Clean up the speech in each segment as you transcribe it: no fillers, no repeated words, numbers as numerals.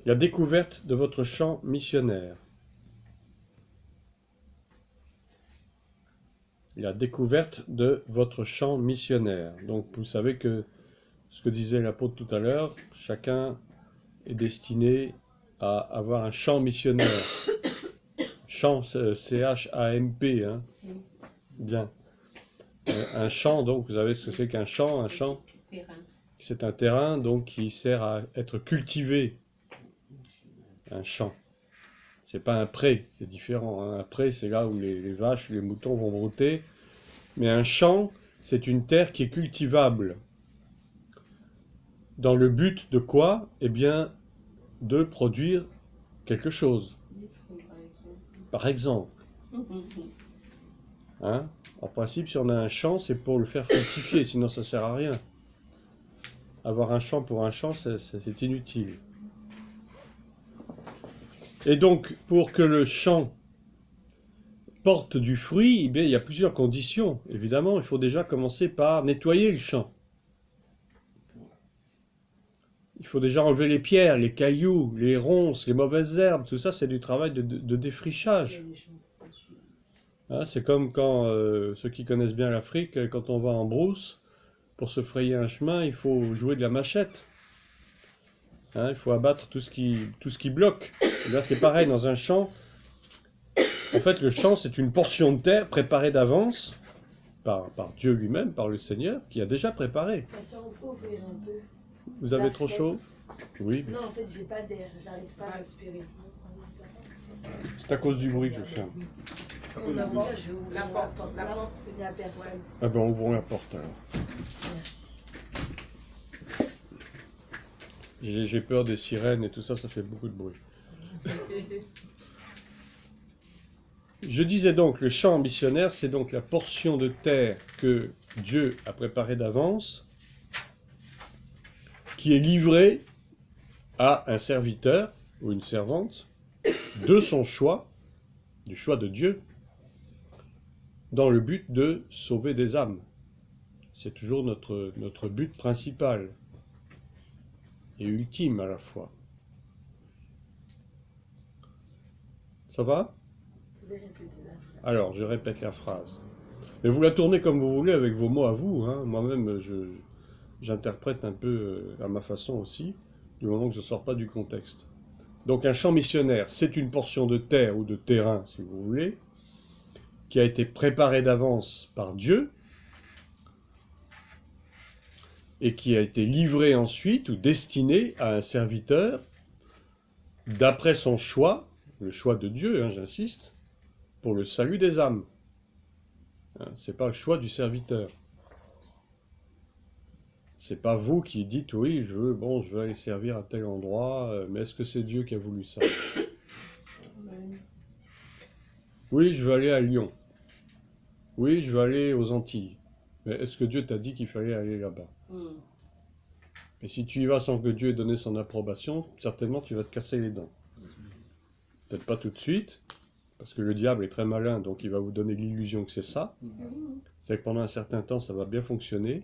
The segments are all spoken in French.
La découverte de votre champ missionnaire. La découverte de votre champ missionnaire. Donc vous savez que ce que disait l'apôtre tout à l'heure, chacun est destiné à avoir un champ missionnaire. Champ, C-H-A-M-P, hein. Bien. Un champ, donc vous savez ce que c'est qu'un champ? Un champ, c'est un terrain donc qui sert à être cultivé. Un champ. C'est pas un pré, c'est différent. Hein. Un pré, c'est là où les vaches, les moutons vont brouter. Mais un champ, c'est une terre qui est cultivable. Dans le but de quoi? Eh bien, de produire quelque chose. Par exemple. Hein? En principe, si on a un champ, c'est pour le faire fructifier, sinon ça ne sert à rien. Avoir un champ pour un champ, c'est inutile. Et donc, pour que le champ porte du fruit, eh bien, il y a plusieurs conditions. Évidemment, il faut déjà commencer par nettoyer le champ. Il faut déjà enlever les pierres, les cailloux, les ronces, les mauvaises herbes. Tout ça, c'est du travail de défrichage. Hein, c'est comme quand, ceux qui connaissent bien l'Afrique, quand on va en brousse, pour se frayer un chemin, il faut jouer de la machette. Hein, il faut abattre tout ce qui bloque. Et là, c'est pareil, dans un champ. En fait, le champ, c'est une portion de terre préparée d'avance par Dieu lui-même, par le Seigneur, qui a déjà préparé. Ça, on peut ouvrir un peu. Vous avez trop chaud? Oui. Non, en fait, j'ai pas d'air, j'arrive pas à respirer. C'est à cause du bruit que je fais. La porte, il n'y a personne. Ah ben, ouvrons la porte alors. Merci. J'ai peur des sirènes et tout ça, ça fait beaucoup de bruit. Je disais donc, le champ missionnaire, c'est donc la portion de terre que Dieu a préparée d'avance, qui est livrée à un serviteur ou une servante de son choix, du choix de Dieu, dans le but de sauver des âmes. C'est toujours notre but principal et ultime à la fois. Ça va? Alors, je répète la phrase. Mais vous la tournez comme vous voulez avec vos mots à vous. Hein. Moi-même, j'interprète un peu à ma façon aussi, du moment que je ne sors pas du contexte. Donc un champ missionnaire, c'est une portion de terre ou de terrain, si vous voulez, qui a été préparée d'avance par Dieu et qui a été livrée ensuite ou destinée à un serviteur d'après son choix, le choix de Dieu, hein, j'insiste, pour le salut des âmes. Hein, c'est pas le choix du serviteur. C'est pas vous qui dites oui, je veux aller servir à tel endroit, mais est-ce que c'est Dieu qui a voulu ça? Oui, je veux aller à Lyon. Oui, je veux aller aux Antilles. Mais est-ce que Dieu t'a dit qu'il fallait aller là-bas? Et si tu y vas sans que Dieu ait donné son approbation, certainement tu vas te casser les dents. Peut-être pas tout de suite, parce que le diable est très malin, donc il va vous donner l'illusion que c'est ça. C'est que pendant un certain temps, ça va bien fonctionner.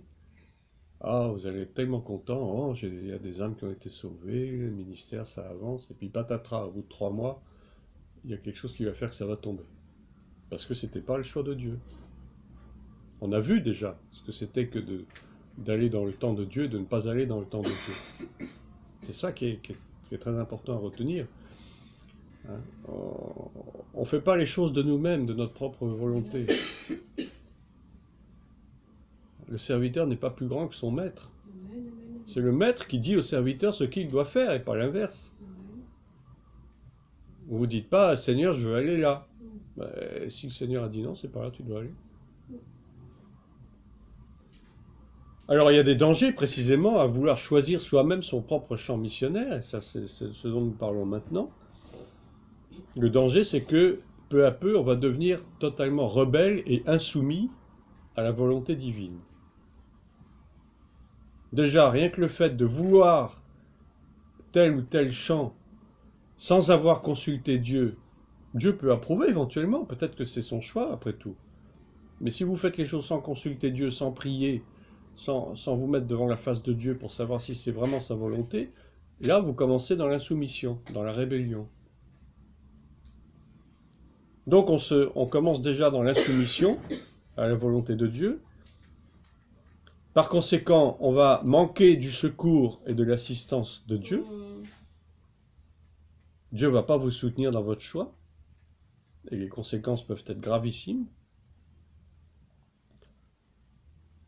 Ah, vous allez être tellement content, oh, il y a des âmes qui ont été sauvées, le ministère, ça avance, et puis patatras, au bout de 3 mois, il y a quelque chose qui va faire que ça va tomber. Parce que c'était pas le choix de Dieu. On a vu déjà ce que c'était que d'aller dans le temps de Dieu et de ne pas aller dans le temps de Dieu. C'est ça qui est très important à retenir. Hein? On ne fait pas les choses de nous-mêmes, de notre propre volonté. Le serviteur n'est pas plus grand que son maître. C'est le maître qui dit au serviteur ce qu'il doit faire et pas l'inverse. Vous ne vous dites pas, Seigneur, je veux aller là. Ben, si le Seigneur a dit non, c'est pas là que tu dois aller. Alors il y a des dangers précisément à vouloir choisir soi-même son propre champ missionnaire, et ça c'est ce dont nous parlons maintenant. Le danger c'est que peu à peu on va devenir totalement rebelle et insoumis à la volonté divine. Déjà, rien que le fait de vouloir tel ou tel champ sans avoir consulté Dieu, Dieu peut approuver éventuellement, peut-être que c'est son choix après tout. Mais si vous faites les choses sans consulter Dieu, sans prier, sans vous mettre devant la face de Dieu pour savoir si c'est vraiment sa volonté, Là, vous commencez dans l'insoumission, dans la rébellion. Donc on commence déjà dans l'insoumission à la volonté de Dieu. Par conséquent, on va manquer du secours et de l'assistance de Dieu. Dieu ne va pas vous soutenir dans votre choix. Et les conséquences peuvent être gravissimes.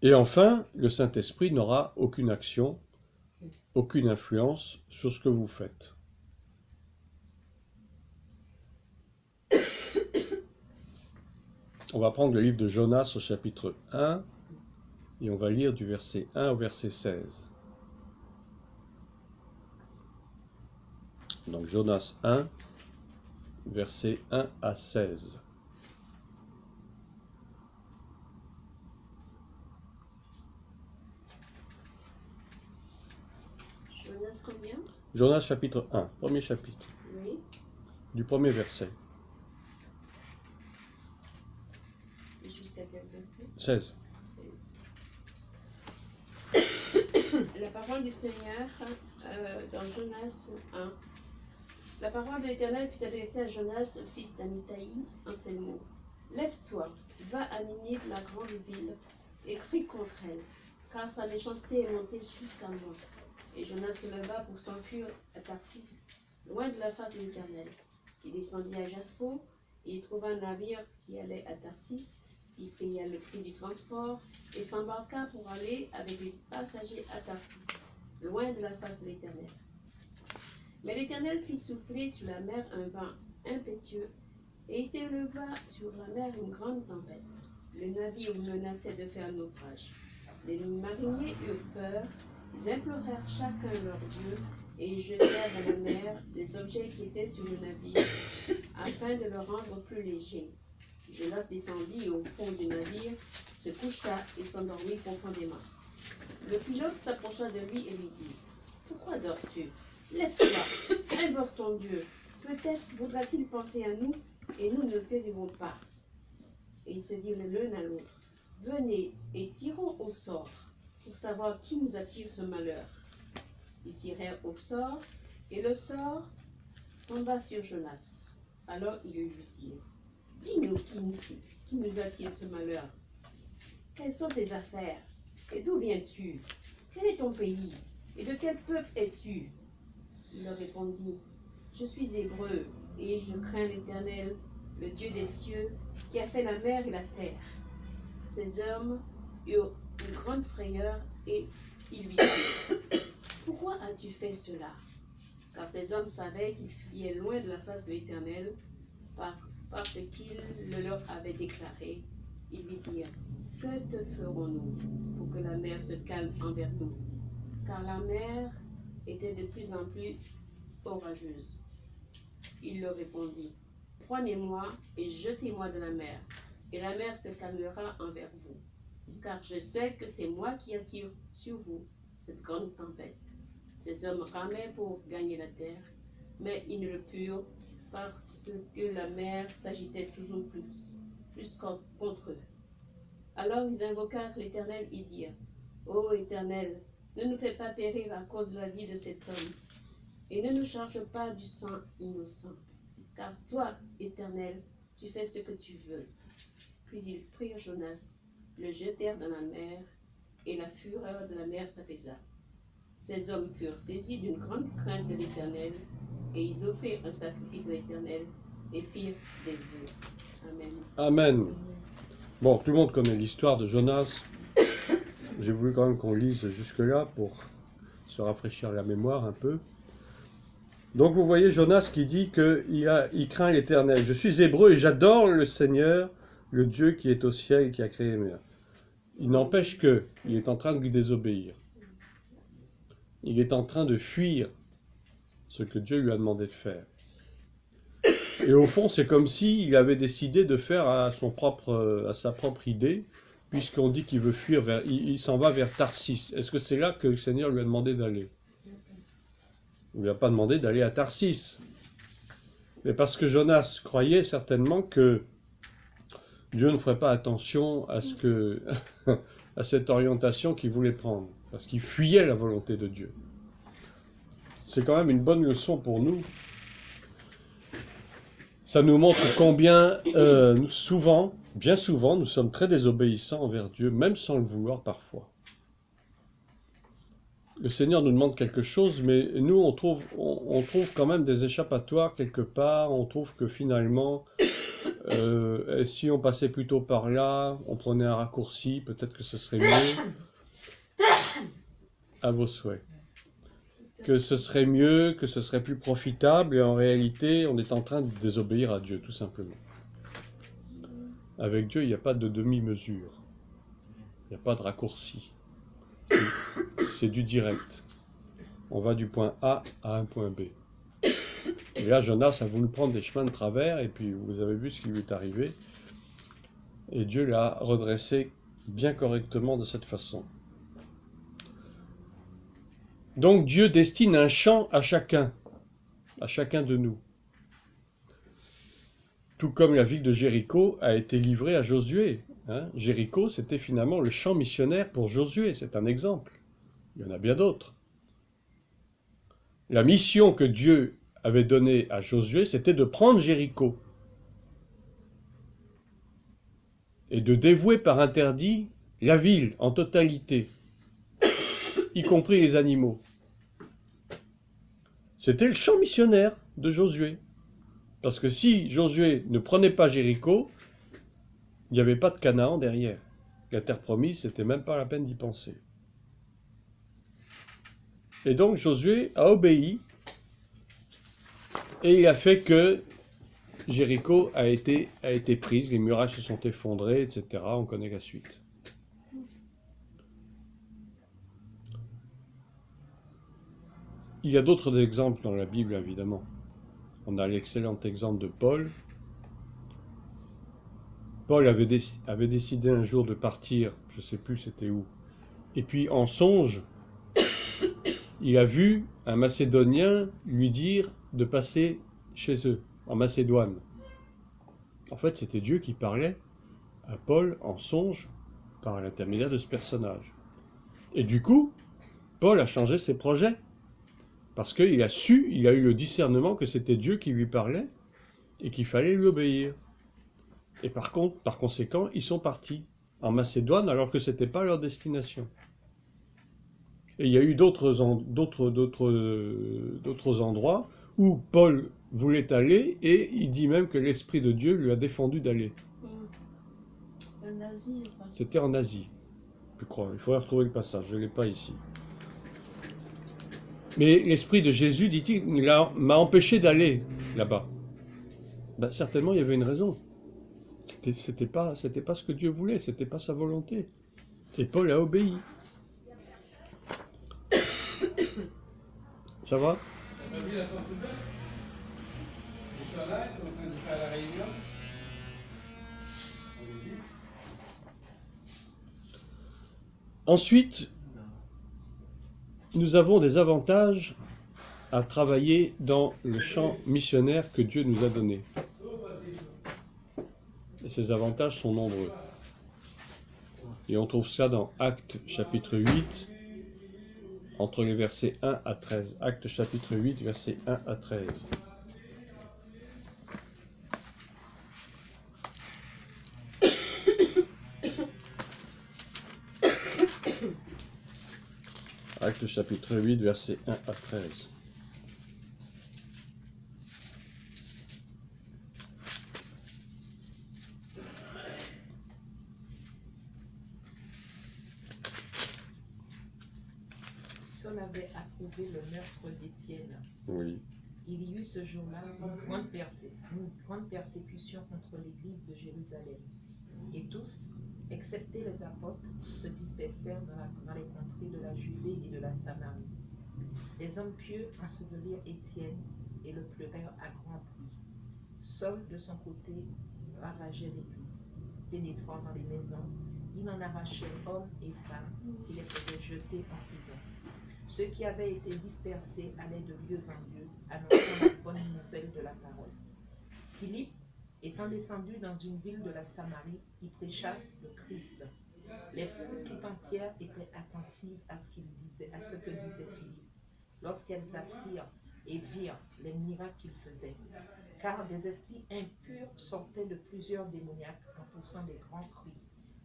Et enfin, le Saint-Esprit n'aura aucune action, aucune influence sur ce que vous faites. On va prendre le livre de Jonas au chapitre 1 et on va lire du verset 1 au verset 16. Donc Jonas 1, versets 1 à 16. Jonas combien? Jonas chapitre 1, premier chapitre, Oui. du premier verset. Et jusqu'à quel verset? 16. La parole du Seigneur dans Jonas 1. La parole de l'Éternel fut adressée à Jonas, fils d'Amittai, en ces mots. Lève-toi, va à Ninive, la grande ville, et crie contre elle, car sa méchanceté est montée jusqu'à moi. Et Jonas se leva pour s'enfuir à Tarsis, loin de la face de l'Éternel. Il descendit à Jaffo, et il trouva un navire qui allait à Tarsis. Il paya le prix du transport et s'embarqua pour aller avec les passagers à Tarsis, loin de la face de l'Éternel. Mais l'Éternel fit souffler sur la mer un vent impétueux, et il s'éleva sur la mer une grande tempête. Le navire menaçait de faire naufrage. Les mariniers eurent peur, ils implorèrent chacun leur Dieu, et ils jetèrent dans la mer les objets qui étaient sur le navire, afin de le rendre plus léger. Jonas descendit au fond du navire, se coucha et s'endormit profondément. Le pilote s'approcha de lui et lui dit « Pourquoi dors-tu? Lève-toi, invoque ton Dieu. Peut-être voudra-t-il penser à nous et nous ne périrons pas. » Et ils se dirent l'un à l'autre « Venez et tirons au sort pour savoir qui nous attire ce malheur. » Ils tirèrent au sort et le sort tomba sur Jonas. Alors ils lui dirent « Dis-nous qui nous attire ce malheur. Quelles sont tes affaires? Et d'où viens-tu? Quel est ton pays? Et de quel peuple es-tu? » Il leur répondit, « Je suis hébreu, et je crains l'Éternel, le Dieu des cieux, qui a fait la mer et la terre. » Ces hommes eurent une grande frayeur, et ils lui dirent, « Pourquoi as-tu fait cela? » Car ces hommes savaient qu'ils fuyaient loin de la face de l'Éternel, parce qu'il le leur avait déclaré. Ils lui dirent, « Que te ferons-nous pour que la mer se calme envers nous? » Car la mer était de plus en plus orageuse. Il leur répondit, « Prenez-moi et jetez-moi de la mer, et la mer se calmera envers vous. Car je sais que c'est moi qui attire sur vous cette grande tempête. » Ces hommes ramaient pour gagner la terre, mais ils ne le purent parce que la mer s'agitait toujours plus contre eux. Alors ils invoquèrent l'Éternel et dirent, « Ô Éternel, ne nous fais pas périr à cause de la vie de cet homme, et ne nous charge pas du sang innocent, car toi, Éternel, tu fais ce que tu veux. » Puis ils prirent Jonas, le jetèrent dans la mer, et la fureur de la mer s'apaisa. Ces hommes furent saisis d'une grande crainte de l'Éternel, et ils offrirent un sacrifice à l'Éternel, et firent des vœux. Amen. Amen. Bon, tout le monde connaît l'histoire de Jonas. J'ai voulu quand même qu'on lise jusque-là pour se rafraîchir la mémoire un peu. Donc vous voyez Jonas qui dit qu'il craint l'Éternel. Je suis hébreu et j'adore le Seigneur, le Dieu qui est au ciel et qui a créé les mers. Il n'empêche qu'il est en train de lui désobéir. Il est en train de fuir ce que Dieu lui a demandé de faire. Et au fond, c'est comme s'il avait décidé de faire à sa propre idée, puisqu'on dit qu'il veut fuir il s'en va vers Tarsis. Est-ce que c'est là que le Seigneur lui a demandé d'aller? Il ne lui a pas demandé d'aller à Tarsis. Mais parce que Jonas croyait certainement que Dieu ne ferait pas attention à à cette orientation qu'il voulait prendre, parce qu'il fuyait la volonté de Dieu. c'est quand même une bonne leçon pour nous. Ça nous montre combien souvent, bien souvent, nous sommes très désobéissants envers Dieu, même sans le vouloir parfois. Le Seigneur nous demande quelque chose, mais nous, on trouve quand même des échappatoires quelque part. On trouve que finalement, si on passait plutôt par là, on prenait un raccourci, peut-être que ce serait mieux. À vos souhaits. Que ce serait mieux, que ce serait plus profitable, et en réalité, on est en train de désobéir à Dieu, tout simplement. Avec Dieu, il n'y a pas de demi-mesure. Il n'y a pas de raccourci. C'est du direct. On va du point A à un point B. Et là, Jonas a voulu prendre des chemins de travers, et puis vous avez vu ce qui lui est arrivé. Et Dieu l'a redressé bien correctement de cette façon. Donc Dieu destine un champ à chacun de nous. Tout comme la ville de Jéricho a été livrée à Josué. Jéricho, c'était finalement le champ missionnaire pour Josué, c'est un exemple. Il y en a bien d'autres. La mission que Dieu avait donnée à Josué, c'était de prendre Jéricho et de dévouer par interdit la ville en totalité, y compris les animaux. C'était le champ missionnaire de Josué. Parce que si Josué ne prenait pas Jéricho, il n'y avait pas de Canaan derrière. La terre promise, c'était même pas la peine d'y penser. Et donc Josué a obéi, et il a fait que Jéricho a été prise, les murailles se sont effondrées, etc. On connaît la suite. Il y a d'autres exemples dans la Bible, évidemment. On a l'excellent exemple de Paul. Paul avait décidé un jour de partir, je ne sais plus c'était où. Et puis en songe, il a vu un Macédonien lui dire de passer chez eux, en Macédoine. En fait, c'était Dieu qui parlait à Paul en songe par l'intermédiaire de ce personnage. Et du coup, Paul a changé ses projets. Parce qu'il a eu le discernement que c'était Dieu qui lui parlait et qu'il fallait lui obéir. Et par conséquent, ils sont partis en Macédoine alors que ce n'était pas leur destination. Et il y a eu d'autres endroits où Paul voulait aller et il dit même que l'Esprit de Dieu lui a défendu d'aller. C'est en Asie, je pense. C'était en Asie, je crois. Il faudrait retrouver le passage, je ne l'ai pas ici. Mais l'Esprit de Jésus, dit-il, m'a empêché d'aller là-bas. Ben, certainement, il y avait une raison. C'était pas ce que Dieu voulait, c'était pas sa volonté. Et Paul a obéi. Ça va? T'as pas vu la porte ouverte? Ils sont là, ils sont en train de faire la réunion. Allez-y. Ensuite, nous avons des avantages à travailler dans le champ missionnaire que Dieu nous a donné. Et ces avantages sont nombreux. Et on trouve ça dans Actes chapitre 8, entre les versets 1 à 13. Actes chapitre 8, versets 1 à 13. Actes chapitre 8, versets 1 à 13. Saul avait approuvé le meurtre d'Étienne. Oui. Il y eut ce jour-là une grande persécution contre l'église de Jérusalem. Et tous, excepté les apôtres, se dispersèrent dans les contrées de la Judée et de la Samarie. Des hommes pieux ensevelirent Étienne et le pleurèrent à grand bruit. Saul, de son côté, ravageait l'église. Pénétrant dans les maisons, il en arrachait hommes et femmes et les faisait jeter en prison. Ceux qui avaient été dispersés allaient de lieu en lieu, annonçant la bonne nouvelle de la parole. Philippe, étant descendu dans une ville de la Samarie, y prêcha le Christ. Les foules tout entières étaient attentives à ce que disait Philippe. lorsqu'elles apprirent et virent les miracles qu'il faisait. Car des esprits impurs sortaient de plusieurs démoniaques en poussant des grands cris,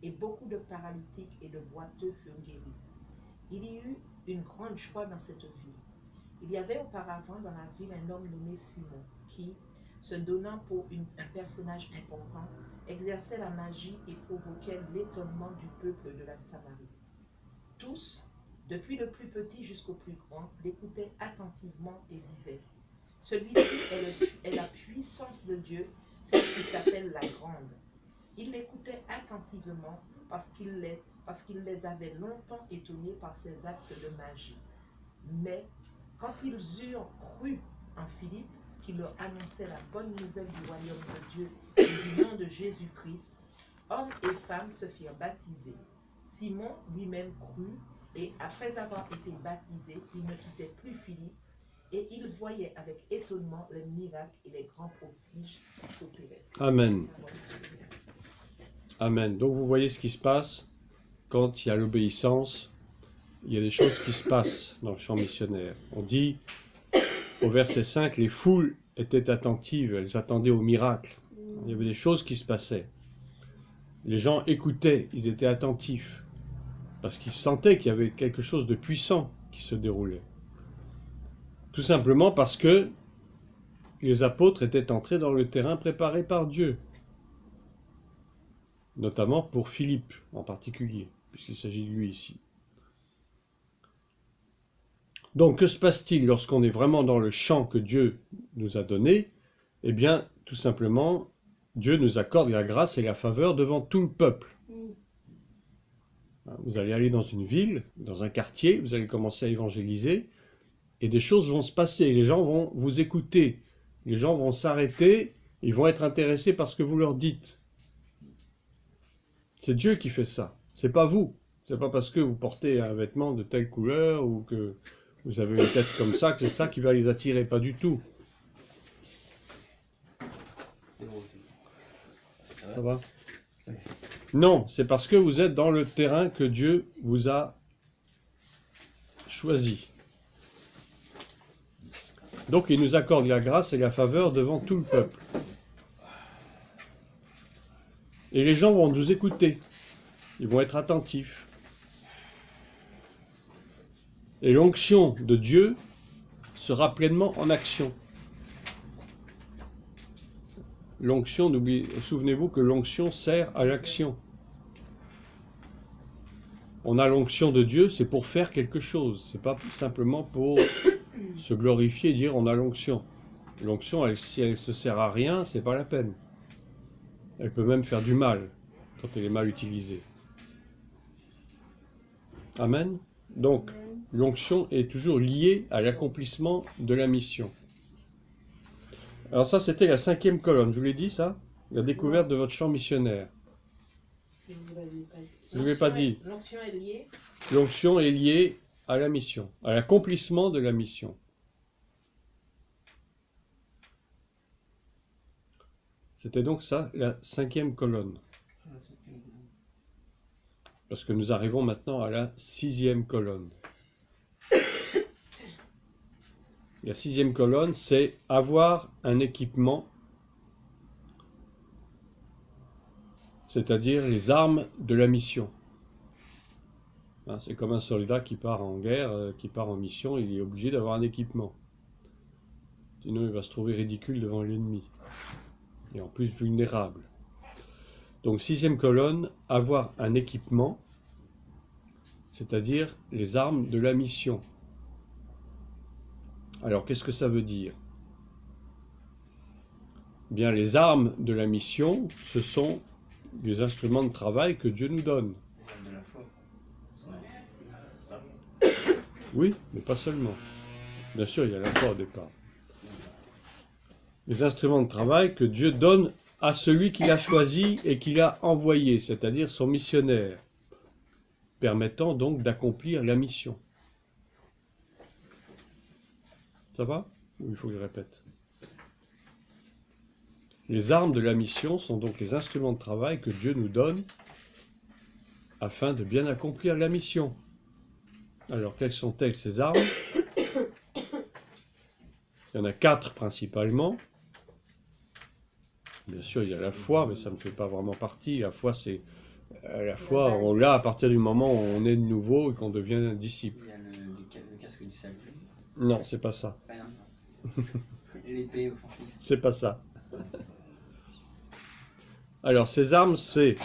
et beaucoup de paralytiques et de boiteux furent guéris. Il y eut une grande joie dans cette ville. Il y avait auparavant dans la ville un homme nommé Simon, qui, se donnant pour un personnage important, exerçait la magie et provoquait l'étonnement du peuple de la Samarie. Tous, depuis le plus petit jusqu'au plus grand, l'écoutaient attentivement et disaient: celui-ci est la puissance de Dieu, celle qui s'appelle la grande. Ils l'écoutaient attentivement parce qu'il les avait longtemps étonnés par ses actes de magie. Mais quand ils eurent cru en Philippe, qui leur annonçait la bonne nouvelle du royaume de Dieu et du nom de Jésus-Christ, hommes et femmes se firent baptiser. Simon lui-même crut, et après avoir été baptisé, il ne quittait plus Philippe, et il voyait avec étonnement les miracles et les grands prodiges qui s'opéraient. Amen. Amen. Donc vous voyez ce qui se passe quand il y a l'obéissance. Il y a des choses qui se passent dans le champ missionnaire. On dit au verset 5, les foules étaient attentives, elles attendaient au miracle. Il y avait des choses qui se passaient. Les gens écoutaient, ils étaient attentifs, parce qu'ils sentaient qu'il y avait quelque chose de puissant qui se déroulait. Tout simplement parce que les apôtres étaient entrés dans le terrain préparé par Dieu, notamment pour Philippe en particulier, puisqu'il s'agit de lui ici. Donc, que se passe-t-il lorsqu'on est vraiment dans le champ que Dieu nous a donné? Eh bien, tout simplement, Dieu nous accorde la grâce et la faveur devant tout le peuple. Vous allez aller dans une ville, dans un quartier, vous allez commencer à évangéliser, et des choses vont se passer, les gens vont vous écouter, les gens vont s'arrêter, ils vont être intéressés par ce que vous leur dites. C'est Dieu qui fait ça, c'est pas vous. C'est pas parce que vous portez un vêtement de telle couleur ou que vous avez une tête comme ça que c'est ça qui va les attirer, pas du tout. Ça va? Non, c'est parce que vous êtes dans le terrain que Dieu vous a choisi. Donc il nous accorde la grâce et la faveur devant tout le peuple. Et les gens vont nous écouter. Ils vont être attentifs. Et l'onction de Dieu sera pleinement en action. L'onction, souvenez-vous que l'onction sert à l'action. On a l'onction de Dieu, c'est pour faire quelque chose. C'est pas simplement pour se glorifier et dire on a l'onction. L'onction, si elle se sert à rien, c'est pas la peine. Elle peut même faire du mal quand elle est mal utilisée. Amen. Donc, l'onction est toujours liée à l'accomplissement de la mission. Alors ça, c'était la 5e colonne. Je vous l'ai dit, ça? La découverte de votre champ missionnaire. Je ne l'ai pas dit. L'onction est liée. L'onction est liée à la mission, à l'accomplissement de la mission. C'était donc ça, la 5e colonne. Parce que nous arrivons maintenant à la 6e colonne. La 6e colonne, c'est avoir un équipement, c'est-à-dire les armes de la mission. C'est comme un soldat qui part en guerre, qui part en mission, il est obligé d'avoir un équipement. Sinon, il va se trouver ridicule devant l'ennemi. Et en plus vulnérable. Donc, 6e colonne, avoir un équipement, c'est-à-dire les armes de la mission. Alors, qu'est-ce que ça veut dire? Eh bien, les armes de la mission, ce sont les instruments de travail que Dieu nous donne. Les armes de la foi. Ça. Oui, mais pas seulement. Bien sûr, il y a la foi au départ. Les instruments de travail que Dieu donne à celui qu'il a choisi et qu'il a envoyé, c'est-à-dire son missionnaire, permettant donc d'accomplir la mission. Ça va? Ou il faut que je répète? Les armes de la mission sont donc les instruments de travail que Dieu nous donne afin de bien accomplir la mission. Alors, quelles sont-elles ces armes? Il y en a 4 principalement. Bien sûr, il y a la foi, mais ça ne fait pas vraiment partie. La foi, on l'a à partir du moment où on est de nouveau et qu'on devient disciple. Il y a le casque du salut. Non, c'est pas ça. Ah non. L'épée offensive. C'est pas ça. Alors, ces armes, c'est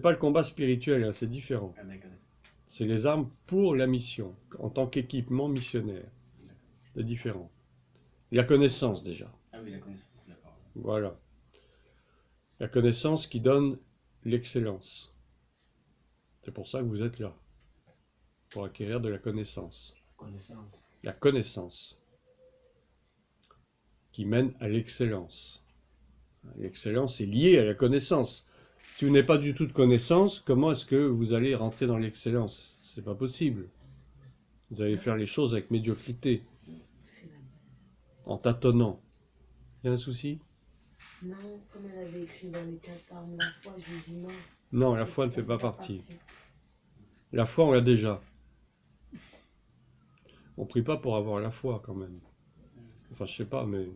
pas le combat spirituel, hein, c'est différent. Ah, d'accord. C'est les armes pour la mission, en tant qu'équipement missionnaire. C'est différent. La connaissance, déjà. Ah oui, la connaissance de la parole. Voilà. La connaissance qui donne l'excellence. C'est pour ça que vous êtes là. Pour acquérir de la connaissance. Connaissance. La connaissance. Qui mène à l'excellence. L'excellence est liée à la connaissance. Si vous n'avez pas du tout de connaissance, comment est-ce que vous allez rentrer dans l'excellence? C'est pas possible. Vous allez faire les choses avec médiocrité, en tâtonnant. Il y a un souci? Non, comme elle avait écrit dans les 4 armes, la foi, je lui dis non. Non, la foi ne fait pas partie. La foi, on l'a déjà. On prie pas pour avoir la foi, quand même. Enfin, je sais pas, mais...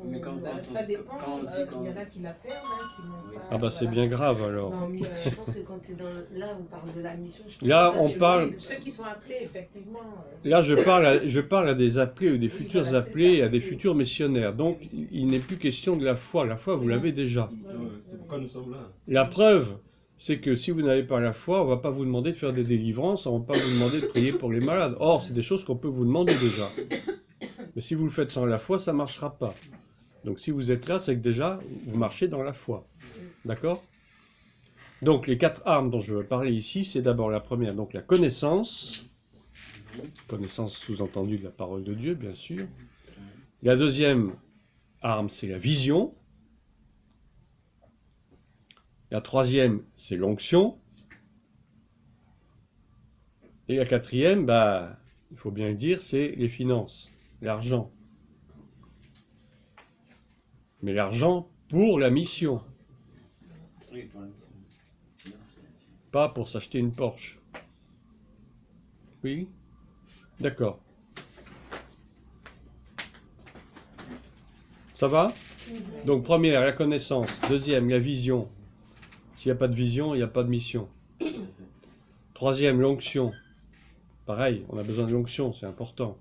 Mais quand Ça dépend, on dit il y en a qui la perdent, hein, qui n'ont Oui. pas... Ah bah c'est voilà. bien grave, alors. Non, mais je pense que quand tu es dans... Là, on parle de la mission. Je pense Là, que on tu parle- vois, Ceux qui sont appelés, effectivement... Là, je parle à des appelés ou des Oui, futurs voilà, c'est appelés, ça. à des futurs missionnaires. Donc, il n'est plus question de la foi. La foi, vous l'avez déjà. C'est pourquoi nous sommes là. La preuve, c'est que si vous n'avez pas la foi, on ne va pas vous demander de faire des délivrances, on ne va pas vous demander de prier pour les malades. Or, c'est des choses qu'on peut vous demander déjà. Mais si vous le faites sans la foi, ça ne marchera pas. Donc, si vous êtes là, c'est que déjà, vous marchez dans la foi. D'accord? Donc, les 4 armes dont je veux parler ici, c'est d'abord la première, donc la connaissance. Connaissance sous-entendue de la parole de Dieu, bien sûr. La deuxième arme, c'est la vision. La troisième, c'est l'onction. Et la quatrième, bah, il faut bien le dire, c'est les finances, l'argent. Mais l'argent pour la mission, Oui, pour la mission. Sinon, c'est- pas pour s'acheter une Porsche. Oui? D'accord. Ça va? Donc première, la connaissance. Deuxième, la vision. S'il n'y a pas de vision, il n'y a pas de mission. Troisième, l'onction. Pareil, on a besoin de l'onction, c'est important.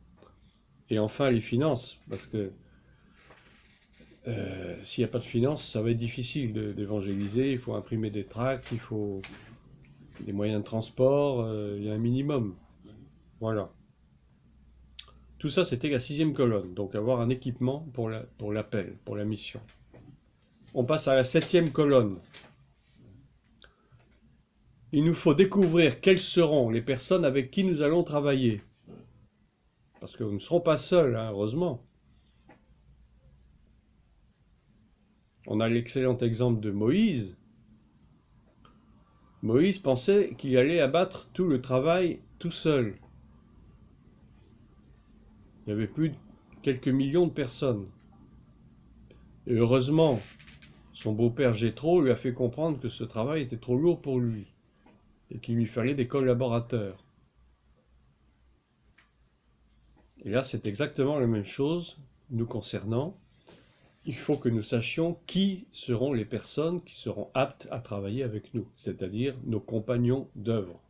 Et enfin, les finances, parce que s'il n'y a pas de finances, ça va être difficile d'évangéliser. Il faut imprimer des tracts, il faut des moyens de transport, il y a un minimum. Voilà. Tout ça, c'était la 6e colonne. Donc avoir un équipement pour l'appel, pour la mission. On passe à la 7e colonne. Il nous faut découvrir quelles seront les personnes avec qui nous allons travailler. Parce que nous ne serons pas seuls, hein, heureusement. On a l'excellent exemple de Moïse. Moïse pensait qu'il allait abattre tout le travail tout seul. Il y avait plus de quelques millions de personnes. Et heureusement, son beau-père Jéthro lui a fait comprendre que ce travail était trop lourd pour lui et qu'il lui fallait des collaborateurs. Et là, c'est exactement la même chose nous concernant. Il faut que nous sachions qui seront les personnes qui seront aptes à travailler avec nous, c'est-à-dire nos compagnons d'œuvre,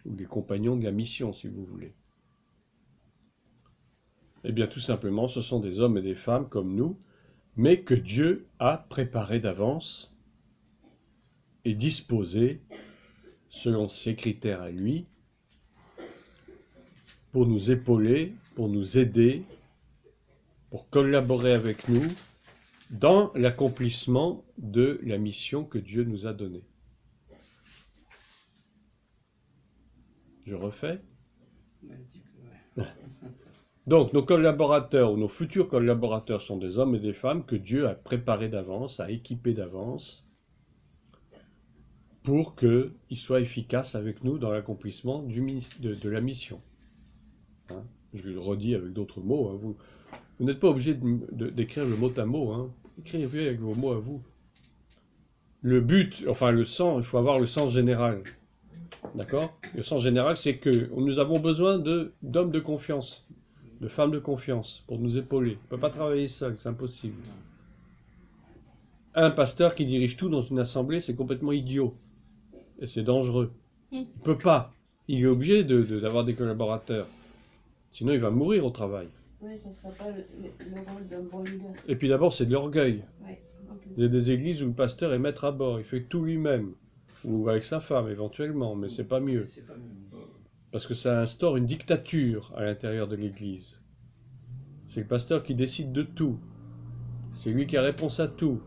ou les compagnons de la mission, si vous voulez. Eh bien, tout simplement, ce sont des hommes et des femmes comme nous, mais que Dieu a préparés d'avance et disposés, selon ses critères à lui, pour nous épauler, pour nous aider, pour collaborer avec nous dans l'accomplissement de la mission que Dieu nous a donnée. Je refais. Ouais, un petit peu, ouais. Donc, nos collaborateurs ou nos futurs collaborateurs sont des hommes et des femmes que Dieu a préparés d'avance, a équipés d'avance, pour qu'ils soient efficaces avec nous dans l'accomplissement de la mission. Hein? Je le redis avec d'autres mots. Hein. Vous n'êtes pas obligé d'écrire le mot à mot. Hein. Écrivez avec vos mots à vous. Le but, enfin le sens, il faut avoir le sens général. D'accord? Le sens général, c'est que nous avons besoin d'hommes de confiance. de femmes de confiance pour nous épauler. On ne peut pas travailler seul, c'est impossible. Un pasteur qui dirige tout dans une assemblée, c'est complètement idiot. Et c'est dangereux. Il ne peut pas. Il est obligé d'avoir des collaborateurs. Sinon, il va mourir au travail. Oui, ça ne sera pas le rôle d'un bon leader. Et puis d'abord, c'est de l'orgueil. Oui, en plus. Il y a des églises où le pasteur est maître à bord, il fait tout lui-même. Ou avec sa femme, éventuellement, mais c'est pas mieux. C'est pas mieux. Parce que ça instaure une dictature à l'intérieur de l'église. C'est le pasteur qui décide de tout. C'est lui qui a réponse à tout.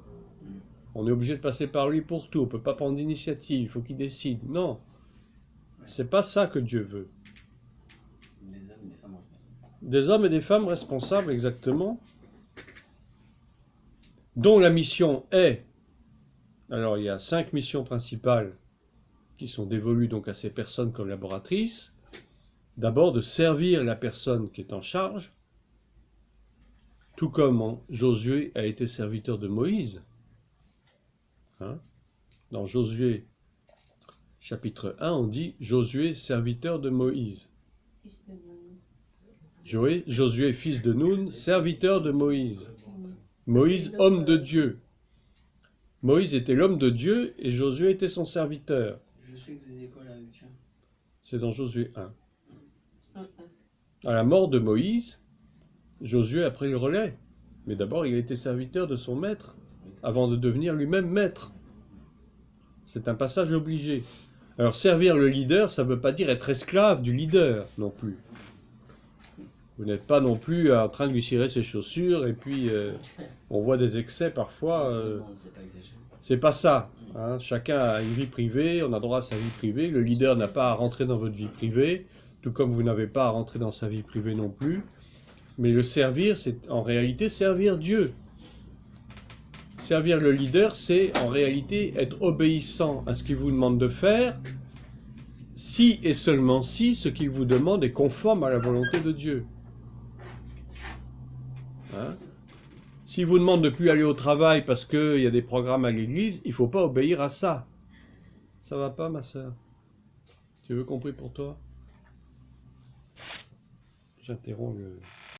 On est obligé de passer par lui pour tout. On ne peut pas prendre d'initiative, il faut qu'il décide. Non. C'est pas ça que Dieu veut. Des hommes et des femmes responsables. Des hommes et des femmes responsables, exactement, dont la mission est, alors il y a 5 missions principales qui sont dévolues donc à ces personnes collaboratrices. D'abord de servir la personne qui est en charge, tout comme Josué a été serviteur de Moïse. Hein? Dans Josué chapitre 1, on dit Josué serviteur de Moïse. Fils de Nun. Josué, fils de Nun, serviteur de Moïse. Moïse, homme de Dieu. Moïse était l'homme de Dieu et Josué était son serviteur. Je sais que vous faisiez quoi là, tiens. C'est dans Josué 1. Un. À la mort de Moïse, Josué a pris le relais. Mais d'abord, il a été serviteur de son maître avant de devenir lui-même maître. C'est un passage obligé. Alors, servir le leader, ça ne veut pas dire être esclave du leader non plus. Vous n'êtes pas non plus en train de lui cirer ses chaussures et puis on voit des excès parfois. Non, c'est pas exagéré. C'est pas ça. Hein. Chacun a une vie privée, on a droit à sa vie privée. Le leader n'a pas à rentrer dans votre vie privée, tout comme vous n'avez pas à rentrer dans sa vie privée non plus. Mais le servir, c'est en réalité servir Dieu. Servir le leader, c'est en réalité être obéissant à ce qu'il vous demande de faire, si et seulement si ce qu'il vous demande est conforme à la volonté de Dieu. Hein? S'il vous demande de ne plus aller au travail parce qu'il y a des programmes à l'église, il ne faut pas obéir à ça. Ça va pas, ma soeur? Tu veux compris pour toi? J'interromps le...